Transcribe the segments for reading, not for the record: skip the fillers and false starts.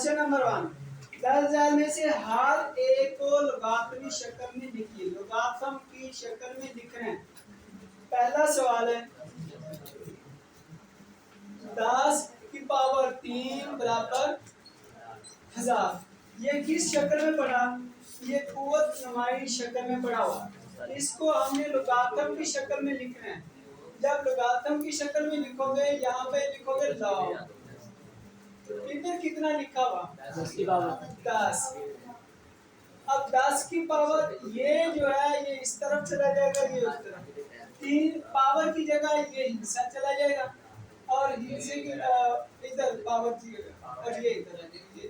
Question number 1, 10,000 में से हर एक को लघुगणक शक्ल में लिखिए। लघुगणक की शक्ल में लिख रहे हैं। पहला सवाल है 10 की पावर 3 बराबर 1000। ये किस शक्ल में पढ़ा? ये कुव्वत नुमाई शक्ल में पढ़ा हुआ। इसको हमने लघुगणक की शक्ल में लिखना है। जब लघुगणक की शक्ल में लिखोगे, यहाँ पे लिखोगे लॉग। इधर कितना लिखा हुआ? 10 की पावर 10। अब 10 की पावर ये जो है ये इस तरफ चला जाएगा, ये उस तरफ। 3 पावर की जगह ये हिस्सा चला जाएगा और हिस्से की इधर पावर की और ये इधर आ जाएगी।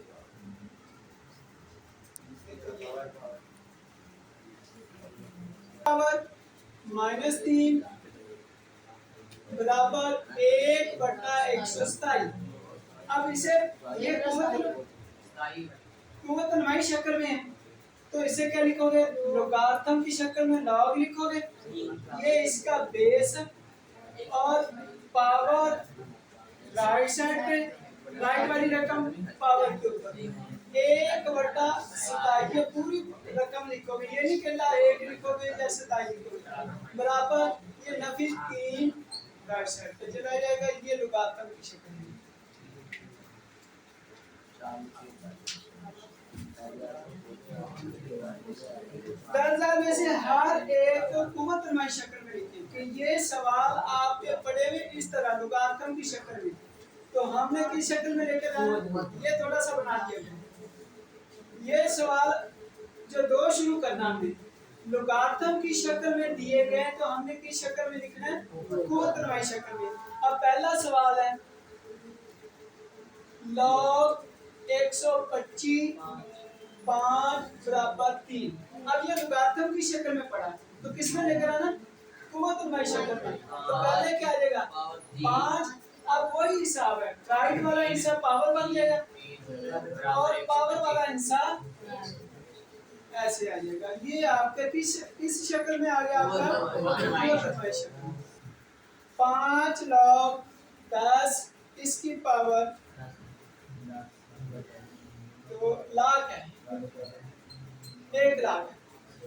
पावर -3 बराबर 1/127। अब इसे ये कुव्वत नुमाई शक्ल में है, तो इसे क्या लिखोगे? लघुगणक की शक्ल में लॉग लिखोगे। ये इसका बेस और पावर राइट साइड पे, राइट वाली रकम पावर के ऊपर 1/27। ये पूरी रकम लिखोगे, ये नहीं कहना 1 लिखोगे या 27 लिखोगे। बराबर ये नफी 3 राइट साइड पे चला जाएगा। ये लघुगणक की शक्ल में। 10,000 में से हर एक को कुव्वत नुमाई शक्ल में लिखिए। कि ये सवाल आपके पढ़े हुए इस तरह लघुगणक की शक्ल में, तो हमने किस शक्ल में लेकर आना? ये थोड़ा सा बना दिया। ये सवाल जो दो शुरू करना हमने लघुगणक की शक्ल में दिए गए, तो हमने किस शक्ल में लिखना है? कुव्वत नुमाई शक्ल में। अब पहला सवाल है लॉग 125 5 बराबर 3। अब ये लघुगणक की शक्ल में पढ़ा, तो किस में लेकर आना? कुव्वत नुमाई शक्ल में। तो पहले क्या आ जाएगा? 5। अब वही हिसाब है, राइट वाला हिस्सा पावर बन जाएगा और पावर वाला हिस्सा ऐसे आ जाएगा। ये आपके किस शक्ल में आ गया? आपका कुव्वत नुमाई शक्ल। 5 log 10 इसकी पावर तो लाख है, 1 लाख है।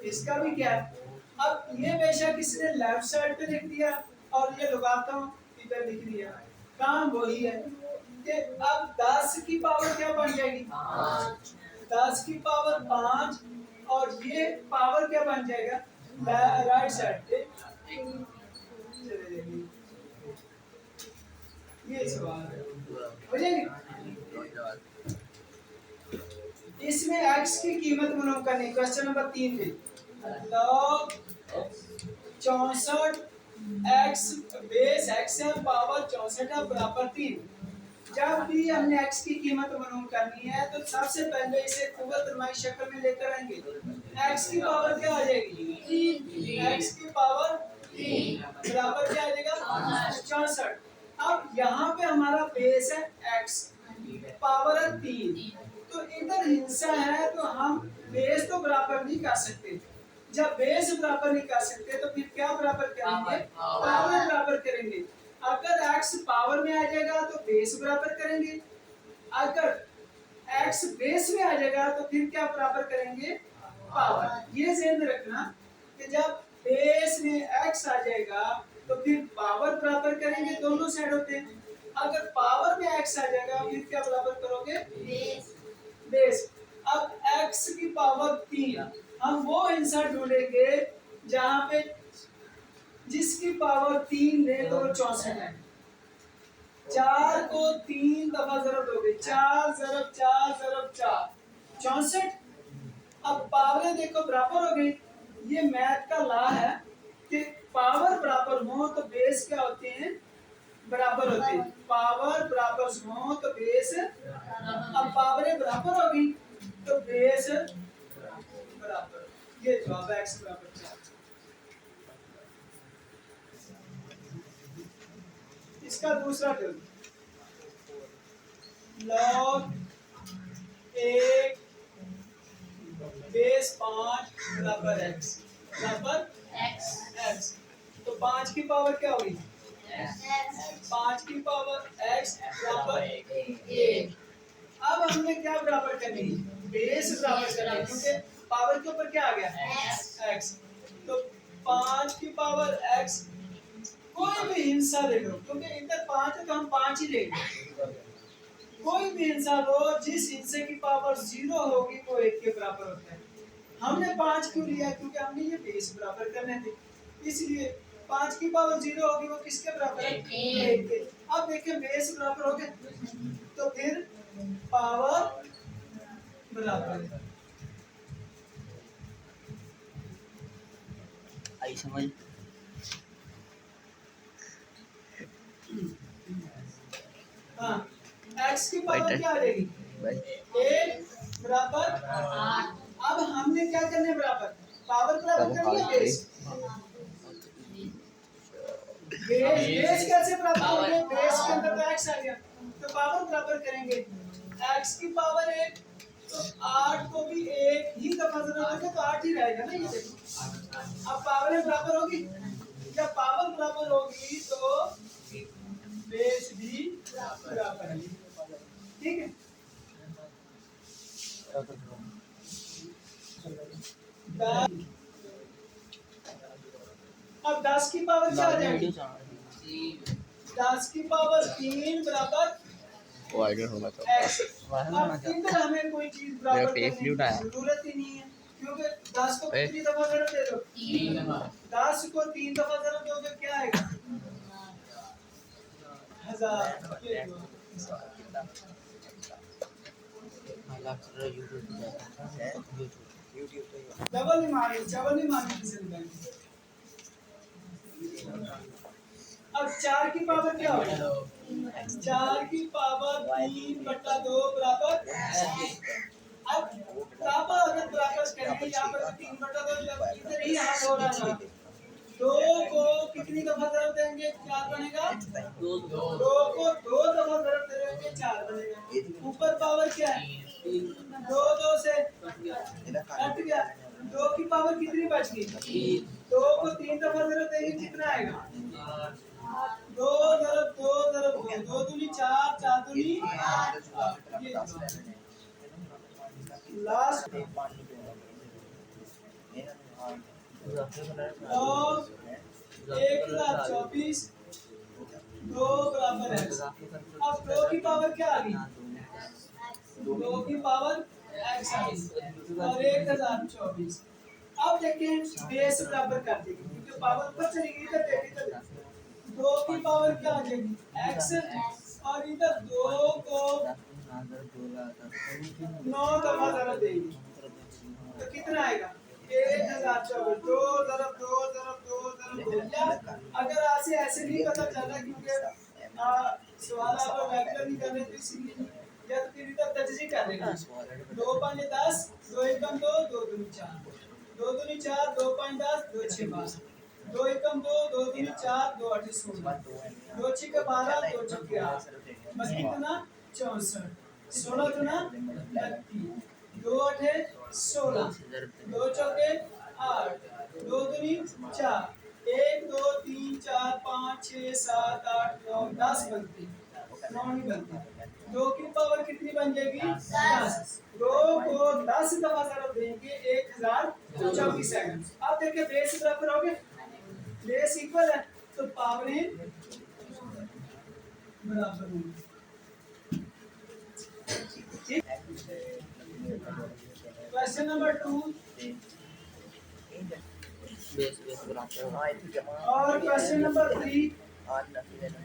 इसका भी क्या है? अब ये बेशक इसने लेफ्ट साइड पे लिख दिया और ये लघुगणक इधर लिख दिया, काम वही है कि अब 10 की पावर क्या बन जाएगी? 10 की पावर 5 और ये पावर क्या बन जाएगा? राइट साइड पे चले जाएगी। ये सवाल है, बुझेंगे? इसमें x की कीमत मालूम करनी। क्वेश्चन नंबर 3 में log 64 x बेस x है पावर 64 है बराबर 3। जब भी हमने x की कीमत मालूम करनी है तो सबसे पहले इसे कुव्वत नुमाई शक्ल में लेकर आएंगे। x की पावर क्या आ जाएगी? 3। x की पावर 3 बराबर क्या आ जाएगा? 64। अब यहाँ पे हमारा बेस है x, पावर है 3, तो इधर हिस्सा है, तो हम बेस तो बराबर नहीं कर सकते। जब बेस बराबर नहीं कर सकते तो फिर क्या बराबर करेंगे? पावर बराबर करेंगे। अगर x पावर में आ जाएगा तो बेस बराबर करेंगे, अगर x बेस में आ जाएगा तो फिर क्या बराबर करेंगे? पावर। ये ध्यान रखना कि जब बेस में x आ जाएगा तो फिर पावर बराबर करेंगे, दोनों साइड होते हैं। अगर पावर में x आ जाएगा फिर क्या बराबर करोगे? बेस। अब x की पावर 3, हम वो हिस्सा ढूंढेंगे जहां पे जिसकी पावर 3 दे तो 64 है। 4 को 3 दफा जरब दोगे, 4 ज़रब 4 ज़रब 4 64। अब पावरें देखो बराबर हो गई। ये मैथ का लॉ है कि पावर बराबर हो तो बेस क्या होते हैं? बराबर होते हैं। पावर बराबर हो तो बेस, अब पावरें बराबर हो गई तो बेस बराबर। ये जवाब है x बराबर 4। इसका दूसरा टेबल log 1 बेस 5 बराबर x बराबर x। तो 5 की पावर क्या होगी? 5 की पावर x बराबर 1। अब हमने क्या करनी है, बेस बराबर करना है, क्योंकि पावर के ऊपर क्या आ गया x। तो 5 की पावर x, कोई भी हिस्सा ले लो, क्योंकि इधर 5 है तो हम 5 ही लेंगे। कोई भी हिस्सा लो, जिस हिस्से की पावर 0 होगी वो 1 के बराबर होता है। हमने 5 क्यों लिया, क्योंकि हमने ये बेस बराबर करने थे, इसलिए 5 की पावर 0 होगी वो किसके बराबर है 1 के। अब देखिए बेस बराबर हो गए तो फिर पावर बराबर है। आई समझ। हाँ, x की पावर क्या आ जाएगी 1 बराबर 8। अब हमने क्या करने बराबर, पावर बराबर करनी है बेस। बेस कैसे बराबर होंगे, बेस के अंदर तो x आ गया, तो पावर बराबर करेंगे x की पावर 1, तो 8 को भी एक ही दफा जरूरत है तो 8 ही रहेगा ना। ये देखो अब पावर बराबर होगी, जब पावर बराबर होगी तो बेस भी बराबर है, ठीक है। अब 10 की पावर क्या आ जाएगी, 10 की पावर 3 बराबर वो आइडिया होगा तो x। अब इधर हमें कोई चीज बराबर करने की जरूरत ही नहीं है, क्योंकि 10 को कितनी दफा जरूरत दे दो 3 दफा। 10 को 3 दफा जरूरत दोगे क्या आएगा 1000। डबल नहीं मारी किसी ने। अब 4 की पावर क्या होगी, 4 की पावर 3/2 बराबर। अब बराबर अगर बराबर करेंगे यहाँ पर 3/2, जब इधर ही हाथ हो रहा था, 2 को कितनी दफा जरूरत देंगे 4 बनेगा, 2 को 2 दफा जरूरत देंगे 4 बनेगा। ऊपर पावर क्या है 2 2 से कट गया, 2 की पावर कितनी बच गई 2 को 3 दफा जरूरत देंगे कितना आएगा 2 × 2 × 2, 2 दूनी 4, 4 दूनी 8। लास्ट और 1024 2 बराबर है। अब 2 की पावर क्या आ गई 2 की पावर x आ गई और 1024। अब देखें बेस बराबर कर देंगे, क्योंकि पावर ऊपर चली गई इधर देखिए, इधर 2 की पावर क्या आ जाएगी x, और इधर 2 को 9 दफा जरूरत देंगे तो कितना आएगा 1024। 2 × 2 × 2 × 2। अगर आपसे ऐसे नहीं पता चला, क्योंकि सवाल आप लोग रेगुलर नहीं कर रहे थे, इसलिए या तो फिर इधर तजज़ी कर लेना। 2 × 5 = 10, 2 × 1 = 2, 2 दूनी 4, 2 दूनी 4, 2 × 5 = 10, 2 × 6 = 12, 2 × 1 = 2, 2 दूनी 4, 2 × 8 = 16, 2 × 6 = 12, 2 × 4 = 8, बस कितना 64, 16 × 32, 2 × 8 = 16, 2 × 4 = 8, 2 दूनी 4, 1 2 3 4 5 6 7 8 9 10 बनती, 9 नहीं बनती। 2 की पावर कितनी बन जाएगी 10। 2 को 10 दफा जरूरत देंगे 1024 सेकंड। अब देखिए बेस बराबर हो गए, बेस इक्वल है तो पावर बराबर होंगे। क्वेश्चन नंबर 2 बेस बराबर और क्वेश्चन नंबर 3